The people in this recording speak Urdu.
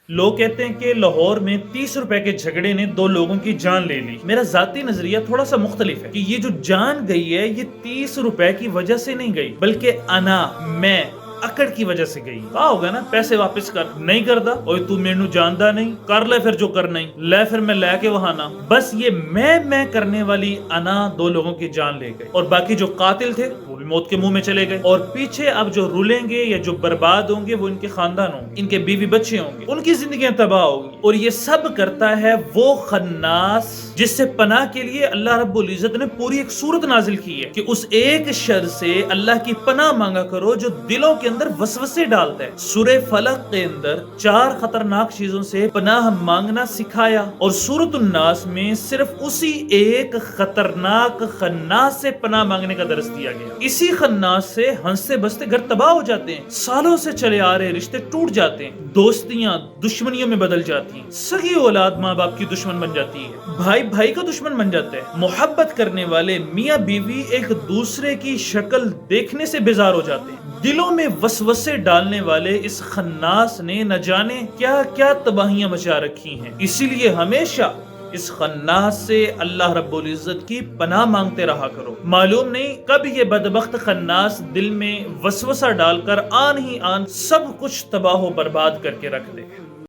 لوگ کہتے ہیں کہ لاہور میں 30 روپے کے جھگڑے نے 2 لوگوں کی جان لے لی۔ میرا ذاتی نظریہ تھوڑا سا مختلف ہے کہ یہ جو جان گئی ہے یہ 30 روپے کی وجہ سے نہیں گئی، بلکہ میں اکڑ کی وجہ سے گئی۔ کہا ہوگا نا پیسے واپس کر، نہیں کردا، اوے تو مینو جاندا نہیں، کر لے پھر جو کرنا ہی، لے پھر میں لے کے وہاں نا۔ بس یہ میں کرنے والی انا 2 لوگوں کی جان لے گئے، اور باقی جو قاتل تھے وہ بھی موت کے منہ میں چلے گئے، اور پیچھے اب جو رولیں گے یا جو برباد ہوں گے وہ ان کے خاندان ہوں گے، ان کے بیوی بچے ہوں گے، ان کی زندگیاں تباہ ہوگی۔ اور یہ سب کرتا ہے وہ خناس جس سے پناہ کے لیے اللہ رب العزت نے پوری ایک سورت نازل کی ہے کہ اس ایک شر سے اللہ کی پناہ مانگا کرو جو دلوں کے اندر وسوسے ڈالتا ہے۔ سورہ فلق کے اندر 4 خطرناک چیزوں سے پناہ مانگنا سکھایا، اور سورۃ الناس میں صرف اسی ایک خطرناک خناس سے پناہ مانگنے کا درس دیا گیا۔ اسی خناس سے ہنستے بستے گھر تباہ ہو جاتے ہیں، سالوں سے چلے آ رہے رشتے ٹوٹ جاتے ہیں، دوستیاں دشمنیوں میں بدل جاتی ہیں، سگی اولاد ماں باپ کی دشمن بن جاتی ہے، بھائی بھائی کا دشمن بن جاتا ہے، محبت کرنے والے میاں بیوی ایک دوسرے کی شکل دیکھنے سے بیزار ہو جاتے ہیں۔ دلوں میں وسوسے ڈالنے والے اس خناس نے نہ جانے کیا کیا تباہیاں مچا رکھی ہیں۔ اسی لیے ہمیشہ اس خناس سے اللہ رب العزت کی پناہ مانگتے رہا کرو۔ معلوم نہیں کب یہ بدبخت خناس دل میں وسوسہ ڈال کر آن ہی آن سب کچھ تباہ و برباد کر کے رکھ دے۔